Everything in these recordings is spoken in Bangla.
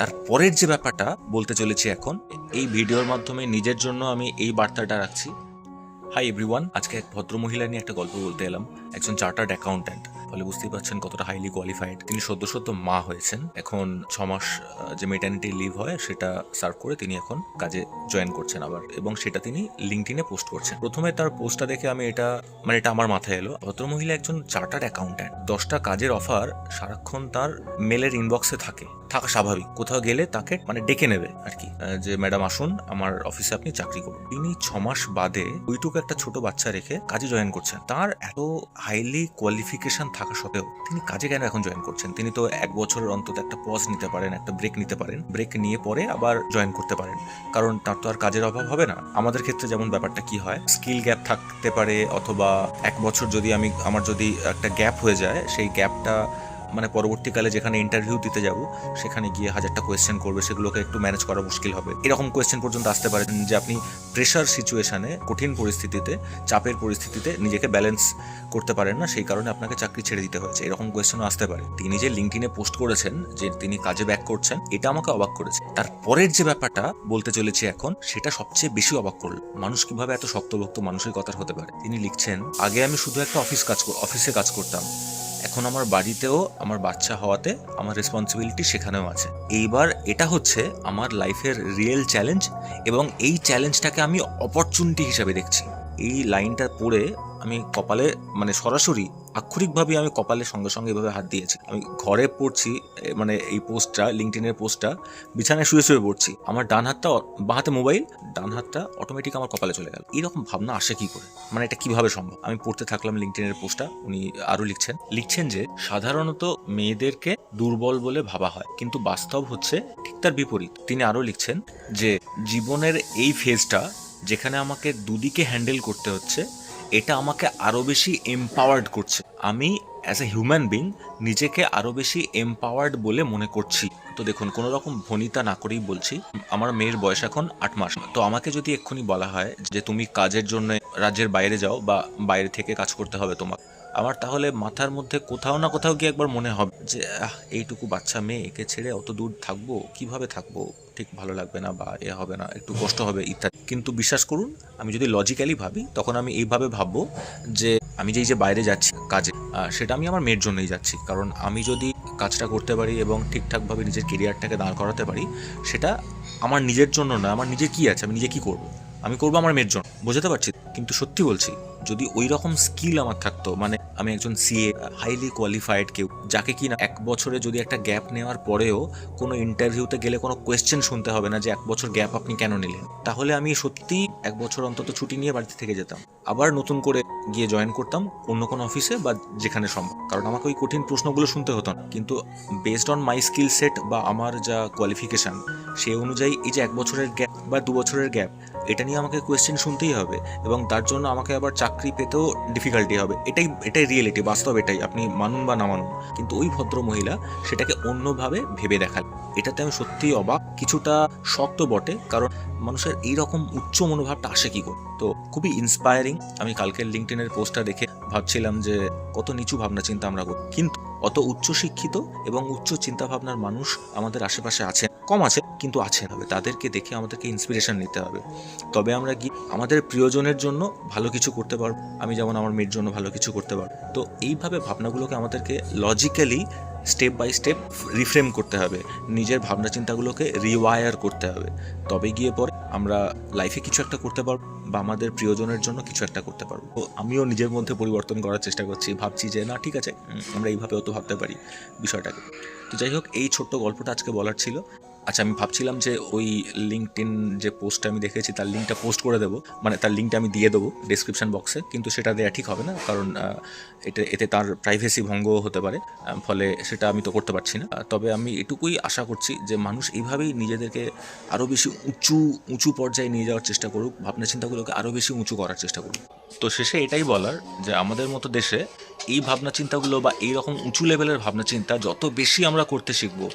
তারপরের যে ব্যাপারটা বলতে চলেছি এখন, এই ভিডিওর মাধ্যমে নিজের জন্য আমি এই বার্তাটা রাখছি। হাই এভরিওয়ান, আজকে এক ভদ্রমহিলা নিয়ে একটা গল্প বলতে এলাম। একজন চার্টার্ড অ্যাকাউন্ট্যান্ট, ফলে বুঝতেই পারছেন কতটা হাইলি কোয়ালিফাইড। তিনি সদ্য মা হয়েছেন। এখন 6 মাস যে মেটার্নিটি লিভ হয় সেটা সার্ভ করে তিনি এখন কাজে জয়েন করছেন আবার, এবং সেটা তিনি লিঙ্কডইনে পোস্ট করছেন। প্রথমে তার পোস্টটা দেখে আমি এটা আমার মাথায় এলো, ভদ্রমহিলা একজন চার্টার্ড অ্যাকাউন্ট্যান্ট, 10টা কাজের অফার সারাক্ষণ তার মেলের ইনবক্সে থাকা স্বাভাবিক। কোথাও গেলে তাকে ডেকে নেবে আর কি, যে ম্যাডাম আসুন আমার অফিসে আপনি চাকরি করুন। তিনি 6 মাস বাদে ওইটুকু একটা ছোট বাচ্চা রেখে কাজে জয়েন করছেন। তার এত হাইলি কোয়ালিফিকেশন থাকা সত্ত্বেও তিনি কাজে কেন এখন জয়েন করছেন? তিনি তো 1 বছরের অন্তত একটা পজ নিতে পারেন, একটা ব্রেক নিতে পারেন, ব্রেক নিয়ে পরে আবার জয়েন করতে পারেন, কারণ তার তো আর কাজের অভাব হবে না। আমাদের ক্ষেত্রে যেমন ব্যাপারটা কি হয়, স্কিল গ্যাপ থাকতে পারে, অথবা 1 বছর যদি আমার যদি একটা গ্যাপ হয়ে যায়, সেই গ্যাপটা পরবর্তীকালে যেখানে ইন্টারভিউ দিতে যাব সেখানে গিয়ে 1000টা কোয়েশ্চেন করবে, সেগুলোকে একটু ম্যানেজ করা মুশকিল হবে। এরকম কোয়েশ্চেন পর্যন্ত আসতে পারে যে আপনি প্রেশার সিচুয়েশনে, কঠিন পরিস্থিতিতে, চাপের পরিস্থিতিতে নিজেকে ব্যালেন্স করতে পারেন না, সেই কারণে আপনাকে চাকরি ছেড়ে দিতে হয়েছে। এরকম কোয়েশ্চেনও আসতে পারে। তিনি যে লিঙ্কডইনে পোস্ট করেছেন যে তিনি কাজে ব্যাক করছেন, এটা আমাকে অবাক করেছে। তারপরের যে ব্যাপারটা বলতে চলেছি এখন, সেটা সবচেয়ে বেশি অবাক করল। মানুষ কিভাবে এত শক্তভক্ত মানসিকতার হতে পারে? তিনি লিখছেন, আগে আমি শুধু একটা অফিসে কাজ করতাম, এখন আমার বাড়িতেও আমার বাচ্চা হওয়াতে আমার রেসপন্সিবিলিটি সেখানেও আছে। এইবার এটা হচ্ছে আমার লাইফের রিয়েল চ্যালেঞ্জ, এবং এই চ্যালেঞ্জটাকে আমি অপরচুনিটি হিসেবে দেখছি। এই লাইনটা পড়ে আমি কপালে সরাসরি আক্ষরিকভাবে আমি কপালের সঙ্গে সঙ্গে এভাবে হাত দিয়েছি। আমি ঘরে পড়ছি, এই পোস্টটা, লিঙ্কডইনের পোস্টটা, বিছানায় শুয়ে পড়ছি, আমার বাঁ হাতে মোবাইল, ডান হাতটা অটোমেটিক আমার কপালে চলে গেল। এরকম ভাবনা আসে কি করে? এটা কিভাবে সম্ভব? আমি পড়তে থাকলাম লিঙ্কডইনের পোস্টটা। উনি আরো লিখছেন যে সাধারণত মেয়েদেরকে দুর্বল বলে ভাবা হয়, কিন্তু বাস্তব হচ্ছে ঠিক তার বিপরীত। তিনি আরো লিখছেন যে জীবনের এই ফেজটা, যেখানে আমাকে দুদিকে হ্যান্ডেল করতে হচ্ছে, এটা আমাকে আরো বেশি এম্পাওয়ার্ড করছে। আমি অ্যাজ এ হিউম্যান বিং নিজেকে আরো বেশি এম্পাওয়ার্ড বলে মনে করছি। তো দেখুন, কোনো রকম ভনিতা না করেই বলছি, আমার মেয়ের বয়স এখন 8 মাস। তো আমাকে যদি এক্ষুনি বলা হয় যে তুমি কাজের জন্য রাজ্যের বাইরে যাও বা বাইরে থেকে কাজ করতে হবে তোমার, আমার তাহলে মাথার মধ্যে কোথাও না কোথাও গিয়ে একবার মনে হবে যে এইটুকু বাচ্চা মেয়ে, একে ছেড়ে অত দূর থাকবো, কিভাবে থাকবো, ঠিক ভালো লাগবে না, বা হবে না, একটু কষ্ট হবে ইত্যাদি। কিন্তু বিশ্বাস করুন, আমি যদি লজিক্যালি ভাবি, তখন আমি এইভাবে ভাববো যে আমি যে বাইরে যাচ্ছি কাজে, সেটা আমি আমার মেয়ের জন্যই যাচ্ছি। কারণ আমি যদি কাজটা করতে পারি এবং ঠিকঠাকভাবে নিজের কেরিয়ারটাকে দাঁড় করাতে পারি, সেটা আমার নিজের জন্য না। আমার নিজের কি আছে, আমি নিজে কি করবো? আমি করবো আমার মেয়ের জন্য। বোঝাতে পারছি? কিন্তু সত্যি বলছি, যদি ওই রকম স্কিল আমার থাকতো, আমি একজন সিএ, হাইলি কোয়ালিফাইড কেউ, যাকে কিনা 1 বছরে যদি একটা গ্যাপ নেওয়ার পরেও কোনো ইন্টারভিউতে গেলে কোনো কোয়েশ্চেন শুনতে হবে না যে 1 বছর গ্যাপ আপনি কেন নিলেন, তাহলে আমি সত্যি 1 বছর অন্তত ছুটি নিয়ে বাড়িতে থেকে যেতাম, আবার নতুন করে গিয়ে জয়েন করতাম অন্য কোনো অফিসে বা যেখানে সম্ভব। কারণ আমাকে ওই কঠিন প্রশ্নগুলো শুনতে হতো না। কিন্তু based on my skill set বা আমার যা কোয়ালিফিকেশান, সেই অনুযায়ী এই যে 1 বছরের গ্যাপ বা 2 বছরের গ্যাপ, এটা নিয়ে আমাকে কোয়েশ্চেন শুনতেই হবে, এবং তার জন্য আমাকে আবার চাকরি পেতেও ডিফিকাল্টি হবে। এটাই রিয়েলিটি, বাস্তব এটাই, আপনি মানুন বা না মানুন। কিন্তু ওই ভদ্র মহিলা সেটাকে অন্যভাবে ভেবে দেখাল। এটাতে আমি সত্যিই অবাক, কিছুটা শক্ত বটে, কারণ মানুষের এইরকম উচ্চ মনোভাবটা আসে কি করে? তো খুবই ইন্সপায়ারিং। আমি কালকের লিঙ্কডইনের পোস্টটা দেখে ভাবছিলাম যে কত নিচু ভাবনা চিন্তা আমরা করি, কিন্তু অত উচ্চ শিক্ষিত এবং উচ্চ চিন্তা ভাবনার মানুষ আমাদের আশেপাশে আছেন, কম আছে কিন্তু আছেন। হবে তাদেরকে দেখে আমাদেরকে ইন্সপিরেশন নিতে হবে, তবে আমরা কি আমাদের প্রিয়জনের জন্য ভালো কিছু করতে পারবো। আমি যেমন আমার মেয়ের জন্য ভালো কিছু করতে পারবো। তো এইভাবে ভাবনাগুলোকে আমাদেরকে logically step by step reframe করতে হবে, নিজের ভাবনা চিন্তাগুলোকে রিওয়ায়ার করতে হবে, তবে গিয়ে পরে আমরা লাইফে কিছু একটা করতে পারবো বা আমাদের প্রিয়জনের জন্য কিছু একটা করতে পারবো। তো আমিও নিজের মধ্যে পরিবর্তন করার চেষ্টা করছি, ভাবছি যে না, ঠিক আছে, আমরা এইভাবে অত ভাবতে পারি বিষয়টাকে। তো যাই হোক, এই ছোট্ট গল্পটা আজকে বলার ছিল। আচ্ছা, আমি ভাবছিলাম যে ওই লিঙ্কডইন যে পোস্টটা আমি দেখেছি, তার লিঙ্কটা পোস্ট করে দেবো, তার লিঙ্কটা আমি দিয়ে দেবো ডেসক্রিপশন বক্সে, কিন্তু সেটা দেওয়া ঠিক হবে না, কারণ এতে তার প্রাইভেসি ভঙ্গ হতে পারে, ফলে সেটা আমি তো করতে পারছি না। তবে আমি এটুকুই আশা করছি যে মানুষ এইভাবেই নিজেদেরকে আরও বেশি উঁচু পর্যায়ে নিয়ে যাওয়ার চেষ্টা করুক, ভাবনা চিন্তাগুলোকে আরও বেশি উঁচু করার চেষ্টা করুক। তো শেষে এটাই বলার যে আমাদের মতো দেশে এই ভাবনা চিন্তাগুলো বা এইরকম উঁচু লেভেলের ভাবনা চিন্তা যত বেশি আমরা করতে শিখবো,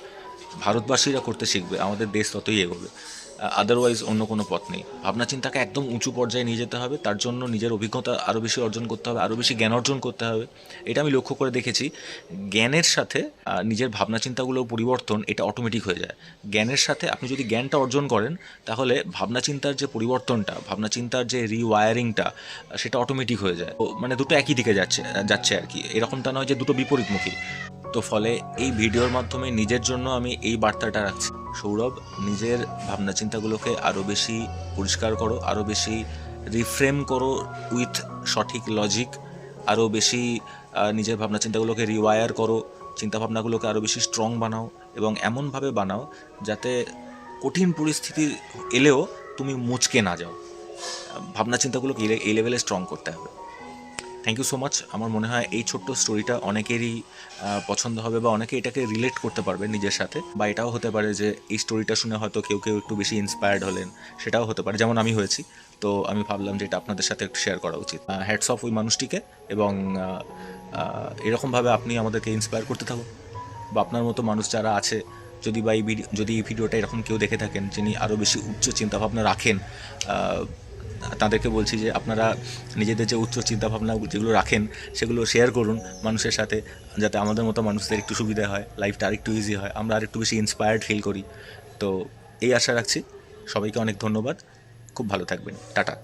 ভারতবাসীরা করতে শিখবে, আমাদের দেশ ততই এগোবে। আদারওয়াইজ অন্য কোনো পথ নেই। ভাবনা চিন্তাকে একদম উঁচু পর্যায়ে নিয়ে যেতে হবে, তার জন্য নিজের অভিজ্ঞতা আরও বেশি অর্জন করতে হবে, আরও বেশি জ্ঞান অর্জন করতে হবে। এটা আমি লক্ষ্য করে দেখেছি, জ্ঞানের সাথে নিজের ভাবনা চিন্তাগুলোর পরিবর্তন এটা অটোমেটিক হয়ে যায়। জ্ঞানের সাথে আপনি যদি জ্ঞানটা অর্জন করেন, তাহলে ভাবনা চিন্তার যে পরিবর্তনটা, ভাবনা চিন্তার যে রিওয়ায়ারিংটা, সেটা অটোমেটিক হয়ে যায়। মানে দুটো একই দিকে যাচ্ছে আর কি, এরকমটা নয় যে দুটো বিপরীতমুখী। তো ফলে এই ভিডিওর মাধ্যমে নিজের জন্য আমি এই বার্তাটা রাখছি, সৌরভ, নিজের ভাবনা চিন্তাগুলোকে আরও বেশি পরিষ্কার করো, আরও বেশি রিফ্রেম করো উইথ সঠিক লজিক, আরও বেশি নিজের ভাবনা চিন্তাগুলোকে রিওয়ায়ার করো, চিন্তাভাবনাগুলোকে আরও বেশি স্ট্রং বানাও, এবং এমনভাবে বানাও যাতে কঠিন পরিস্থিতি এলেও তুমি মুচকে না যাও। ভাবনা চিন্তাগুলোকে এই লেভেলে স্ট্রং করতে হবে। Thank you so much. আমার মনে হয় এই ছোট্ট স্টোরিটা অনেকেরই পছন্দ হবে, বা অনেকে এটাকে রিলেট করতে পারবে নিজের সাথে, বা এটাও হতে পারে যে এই স্টোরিটা শুনে হয়তো কেউ কেউ একটু বেশি ইন্সপায়ার্ড হলেন, সেটাও হতে পারে, যেমন আমি হয়েছি। তো আমি ভাবলাম যে এটা আপনাদের সাথে একটু শেয়ার করা উচিত। হ্যাটস অফ ওই মানুষটিকে, এবং এরকমভাবে আপনি আমাদেরকে ইন্সপায়ার করতে থাকুন, বা আপনার মতো মানুষ যারা আছে, যদি এই ভিডিওটা এরকম কেউ দেখে থাকেন যিনি আরও বেশি উচ্চ চিন্তাভাবনা রাখেন, তাদেরকে বলছি যে আপনারা নিজেদের যে উচ্চ চিন্তাভাবনা যেগুলো রাখেন সেগুলো শেয়ার করুন মানুষের সাথে, যাতে আমাদের মতো মানুষদের একটু সুবিধা হয়, লাইফটা আরেকটু ইজি হয়, আমরা আরেকটু বেশি ইন্সপায়ার্ড ফিল করি। তো এই আশা রাখছি। সবাইকে অনেক ধন্যবাদ, খুব ভালো থাকবেন, টাটা।